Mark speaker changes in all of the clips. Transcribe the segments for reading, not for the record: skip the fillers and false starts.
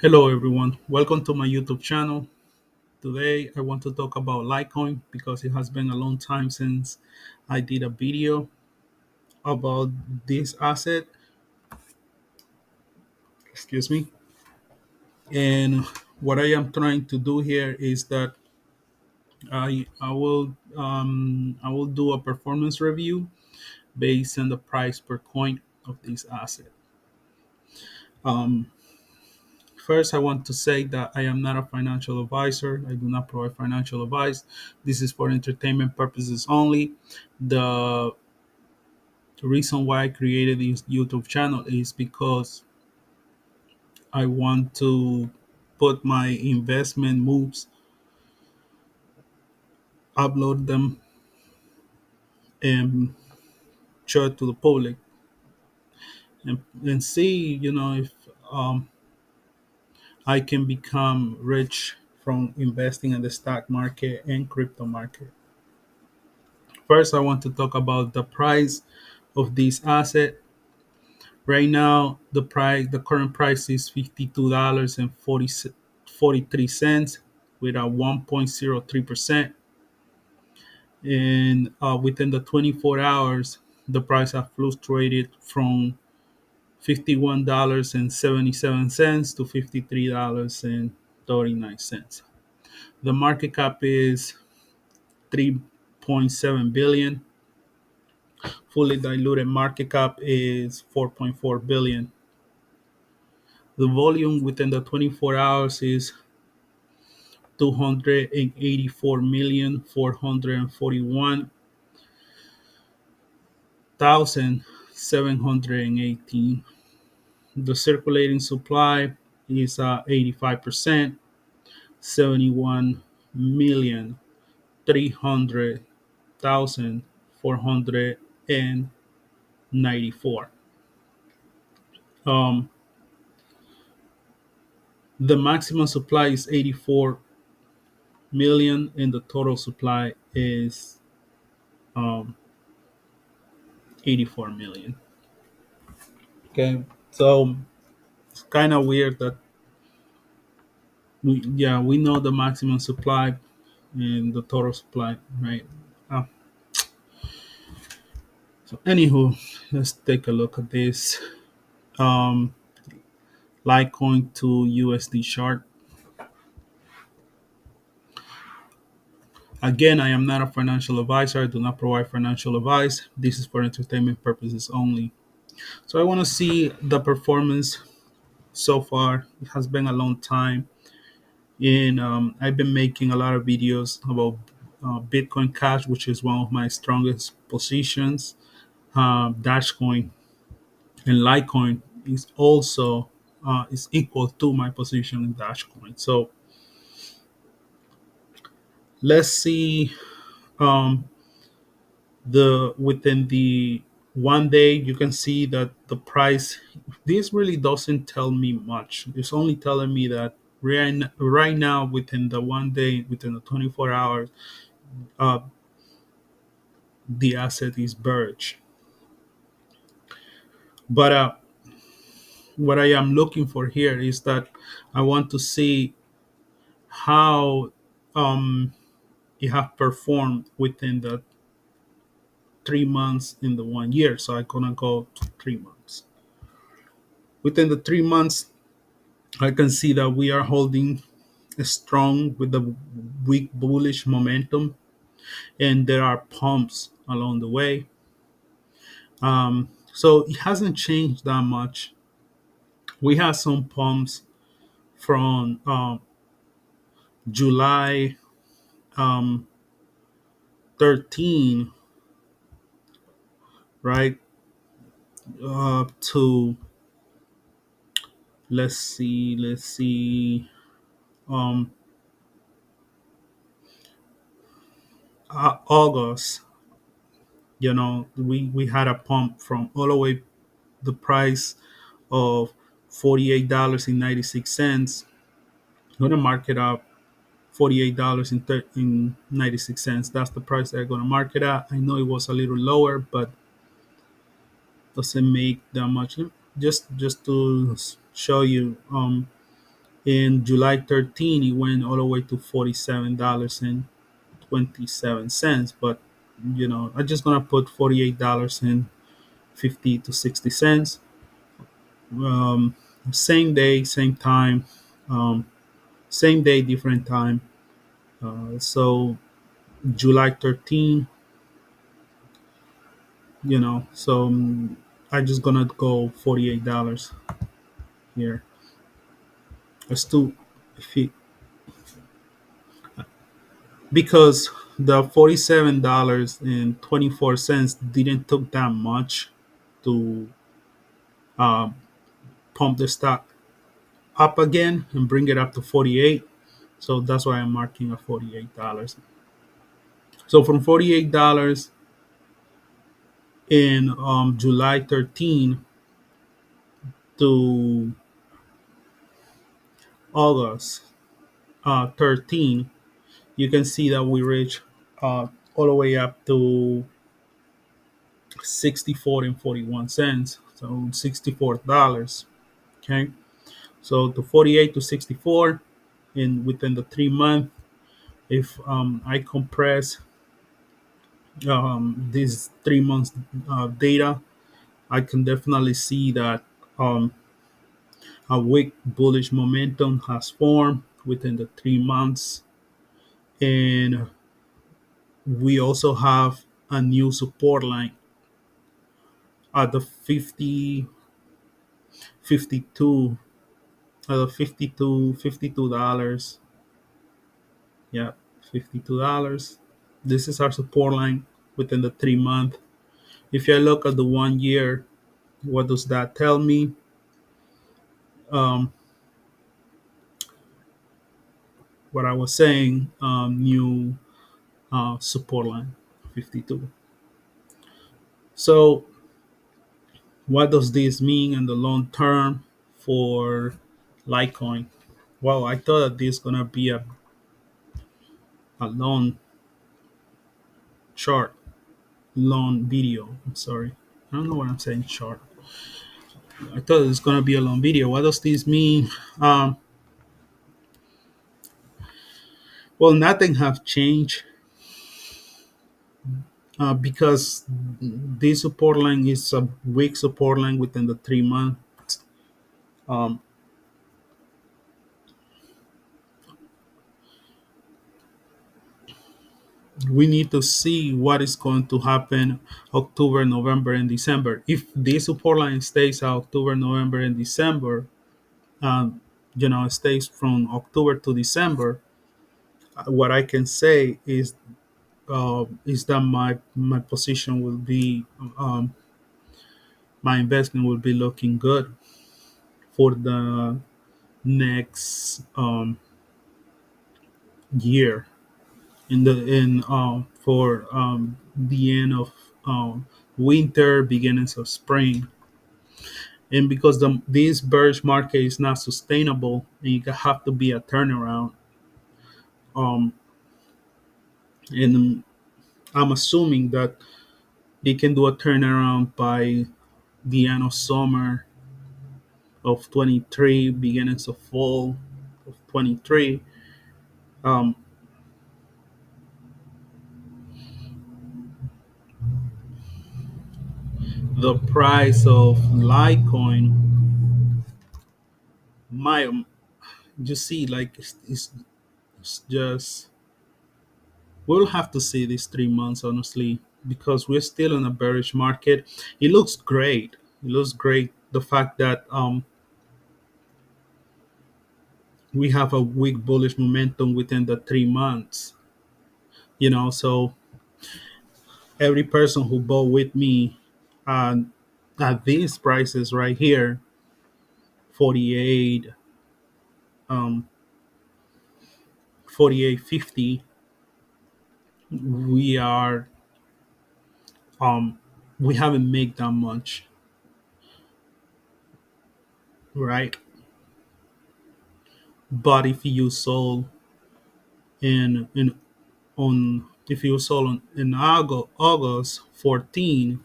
Speaker 1: Hello everyone, welcome to my YouTube channel. Today I want to talk about Litecoin because it has been a long time since I did a video about this asset. Excuse me. And what I am trying to do here is that I will do a performance review based on the price per coin of this asset. Um, First, I want to say that I am not a financial advisor. I do not provide financial advice. This is for entertainment purposes only. The reason why I created this YouTube channel is because I want to put my investment moves, upload them, and show it to the public and see, if I can become rich from investing in the stock market and crypto market. First, I want to talk about the price of this asset. Right now, the current price is $52.43 with a 1.03%. And within the 24 hours, the price has fluctuated from $51.77 to $53.39. The market cap is 3.7 billion. Fully diluted market cap is 4.4 billion. The volume within the 24 hours is 284,441,718. The circulating supply is 85%, 71,300,494. Um, the maximum supply is 84 million, and the total supply is um, 84 million. Okay, so it's kind of weird that we know the maximum supply and the total supply, right? Uh, so anywho, let's take a look at this um, Litecoin to USD chart. Again, I am not a financial advisor. I do not provide financial advice. This is for entertainment purposes only. So I want to see the performance so far. It has been a long time, and I've been making a lot of videos about Bitcoin Cash, which is one of my strongest positions. Dashcoin and Litecoin is also is equal to my position in Dashcoin. So let's see um, the within the one day you can see that the price. This really doesn't tell me much. It's only telling me that right now within the one day, within the 24 hours, uh, the asset is bearish. But what I am looking for here is that I want to see how it have performed within the 3 months in the 1 year. So I'm gonna go to 3 months. Within the 3 months, I can see that we are holding strong with the weak bullish momentum, and there are pumps along the way. So it hasn't changed that much. We have some pumps from July um, 13, right, to let's see, um, August. We had a pump from all the way the price of $48.96. Going to mark it up $48 in 96 cents. That's the price they're going to mark it at. I know it was a little lower, but doesn't make that much. Just to show you, In July 13, it went all the way to $47.27. But I'm just gonna put $48 and 50 to 60 cents. Um, Same day, same time, um, same day, different time. So July 13, I just gonna go $48 here. It's too, if it, because the $47.24 didn't took that much to uh, pump the stock up again and bring it up to 48. So that's why I'm marking at $48. So from $48 in July 13 to August 13, you can see that we reach all the way up to 64 and 41 cents. So $64. Okay. So to 48 to 64 in within the 3 month. If I compress these 3 months data, I can definitely see that um, a weak bullish momentum has formed within the 3 months, and we also have a new support line at the 50, 52, at the 52 dollars. Yeah, $52. This is our support line within the 3 month. If I look at the 1 year, what does that tell me? Um, what I was saying, new support line, 52. So, what does this mean in the long term for Litecoin? Well, I thought that this is gonna be a long chart, long video. I'm sorry, I don't know what I'm saying. Short. I thought it was gonna be a long video. What does this mean? Um, well, nothing have changed because this support line is a weak support line within the 3 month. Um, we need to see what is going to happen October, November, and December. If this support line stays October, November, and December, um, stays from October to December, what I can say is that my position will be my investment will be looking good for the next year in for the end of winter, beginnings of spring. And because this bearish market is not sustainable, and you have to be a turnaround. Um, and I'm assuming that they can do a turnaround by the end of summer of 23, beginnings of fall of 23. Um, the price of Litecoin, my you see, like it's just we'll have to see these 3 months honestly because we're still in a bearish market. It looks great. It looks great. The fact that we have a weak bullish momentum within the 3 months. So every person who bought with me uh, at these prices right here, 48, um, 48.50, we are we haven't made that much, right? But if you sold in on if you sold in August 14,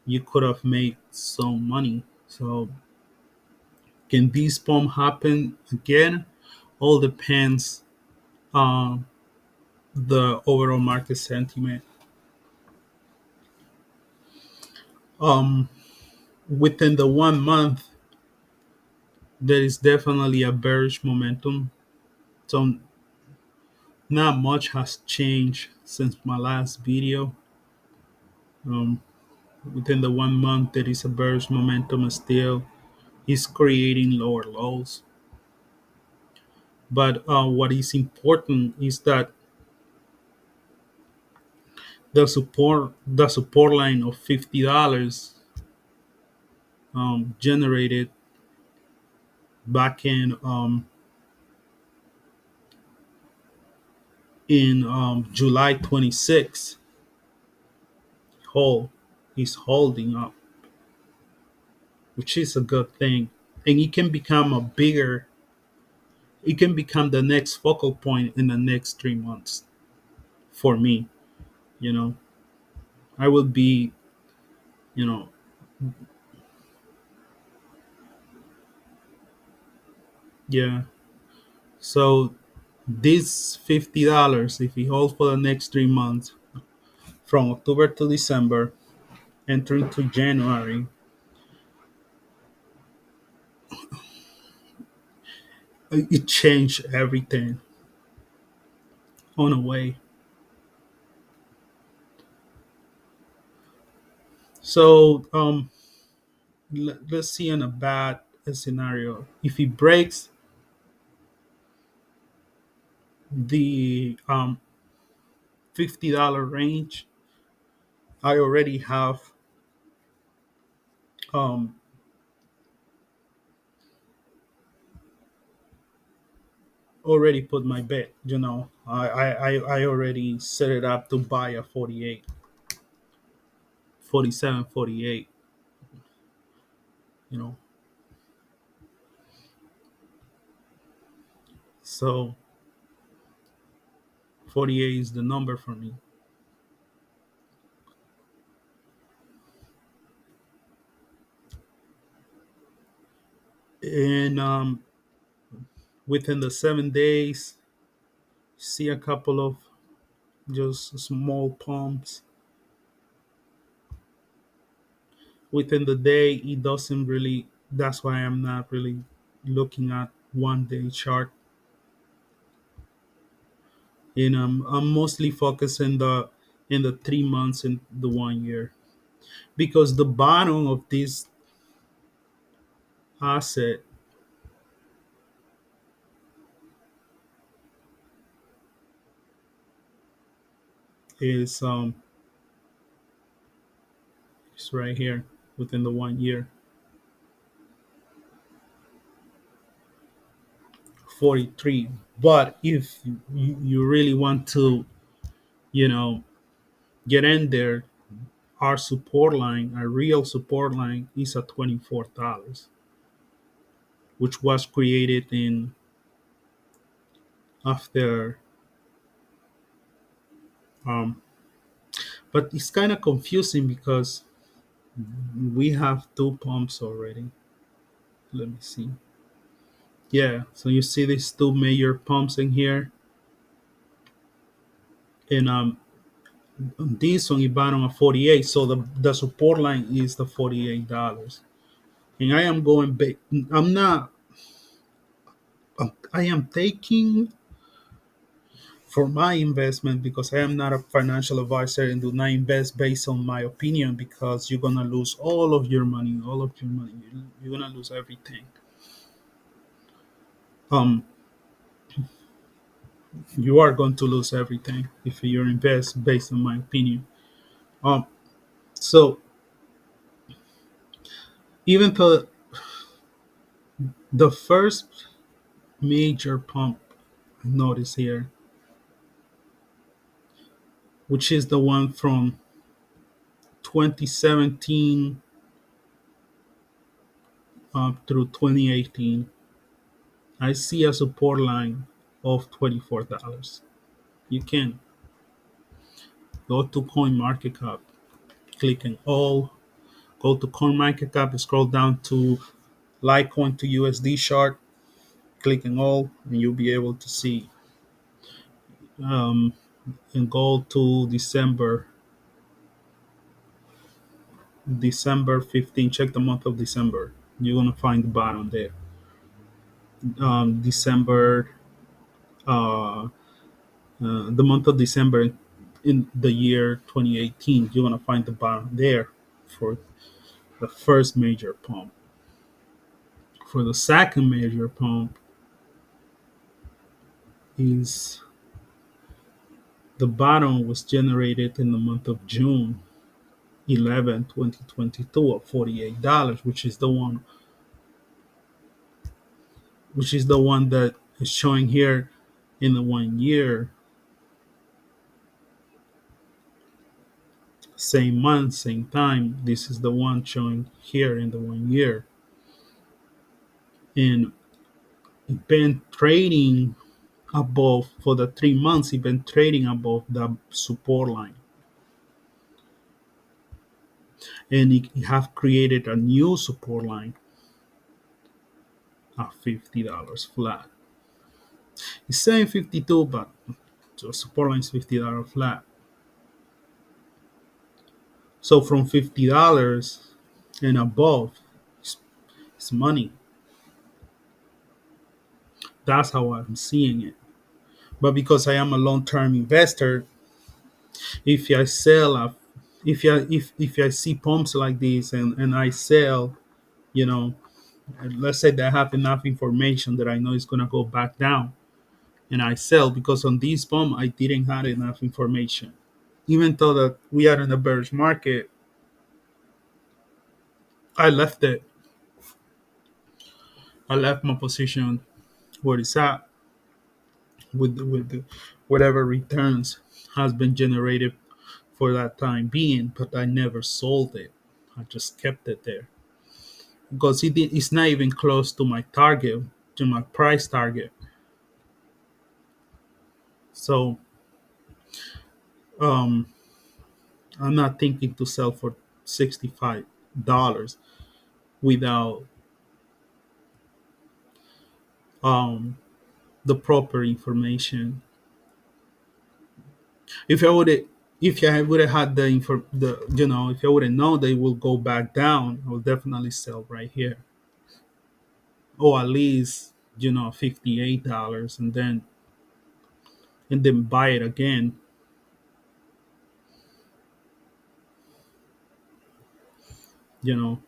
Speaker 1: you could have made some money. So Can this pump happen again? All depends on the overall market sentiment. Um, Within the 1 month, there is definitely a bearish momentum. So not much has changed since my last video. Um, Within the 1 month, there is a bearish momentum still. It's creating lower lows. But what is important is that the support line of $50 generated back in July 26th hold is holding up, which is a good thing, and it can become the next focal point in the next 3 months for me. You know, I will be, you know, yeah. So this $50, if it holds for the next 3 months, from October to December, entering to January, it changed everything on a way. So let's see in a bad scenario. If it breaks the $50 range, I already have um, already put my bet. I already set it up to buy a 48, 47, 48. You know, so 48 is the number for me. And within the 7 days, see a couple of just small pumps. Within the day, it doesn't really. That's why I'm not really looking at 1 day chart. And I'm mostly focused in the 3 months and the 1 year, because the bottom of this asset is is right here within the 1 year, 43. But if you really want to, you know, get in there, our real support line is at $24, which was created in after. Um, but it's kind of confusing because we have two pumps already. Let me see. Yeah, so you see these two major pumps in here, and this one is bottom of 48. So the support line is the $48, and I am going back. I'm not. I am taking for my investment, because I am not a financial advisor and do not invest based on my opinion, because you're gonna lose all of your money, all of your money. You're gonna lose everything. Um, you are going to lose everything if you invest based on my opinion. Um, so even though the first major pump I notice here, which is the one from 2017 through 2018, I see a support line of $24. You can go to CoinMarketCap, click on all, go to CoinMarketCap, scroll down to Litecoin to USD chart, clicking all, and you'll be able to see um, and go to December 15. Check the month of December. You're gonna find the bottom there. December, uh, the month of December in the year 2018. You're gonna find the bottom there for the first major pump. For the second major pump is the bottom was generated in the month of June 11, 2022 of $48, which is the one that is showing here in the 1 year, same month, same time. This is the one showing here in the 1 year. And it been trading above for the 3 months, it been trading above the support line. And it have created a new support line at $50 flat. It's saying 52, but the support line is $50 flat. So from $50 and above, it's, it's money. That's how I'm seeing it. But because I am a long-term investor, if I sell, if I see pumps like this and I sell, you know, and let's say that I have enough information that I know it's gonna go back down, and I sell because on this pump I didn't have enough information. Even though that we are in a bearish market, I left it. I left my position where it's at with whatever returns has been generated for that time being, but I never sold it. I just kept it there because it's not even close to my target, to my price target. So um, I'm not thinking to sell for $65 without um, the proper information. If I would if I would have had if I would have known they will go back down, I would definitely sell right here, or at least $58, and then buy it again. You know,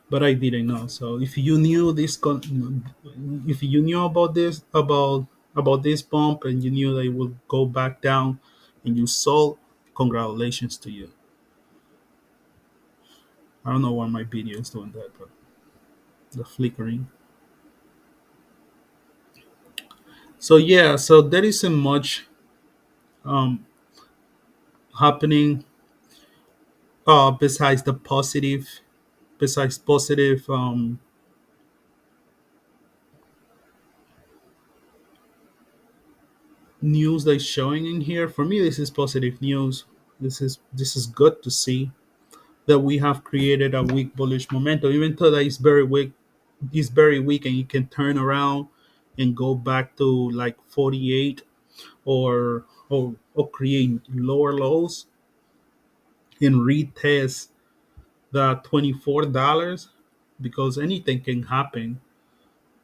Speaker 1: but I didn't know. So if you knew about this pump and you knew they would go back down, and you sold, congratulations to you. I don't know why my video is doing that, but the flickering. So yeah, so there isn't much um, happening besides the positive, besides positive news that's showing in here. For me, this is positive news. This is good to see that we have created a weak bullish momentum, even though that is very weak. It's very weak, and you can turn around and go back to like 48, or create lower lows and retest the $24, because anything can happen,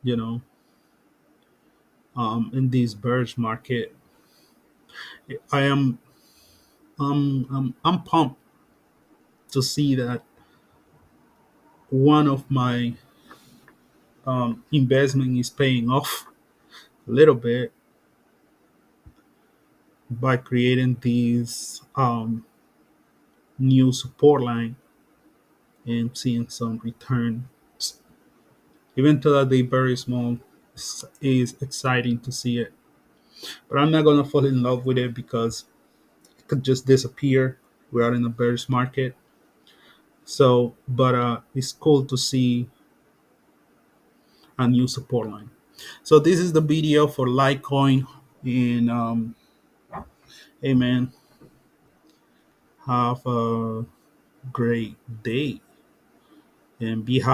Speaker 1: you know, in this bearish market. I am I'm pumped to see that one of my investment is paying off a little bit by creating these new support line and seeing some returns. Even though they very small, is exciting to see it. But I'm not gonna fall in love with it because it could just disappear. We are in a bearish market. So, but it's cool to see a new support line. So this is the video for Litecoin. And hey man, have a great day and be happy.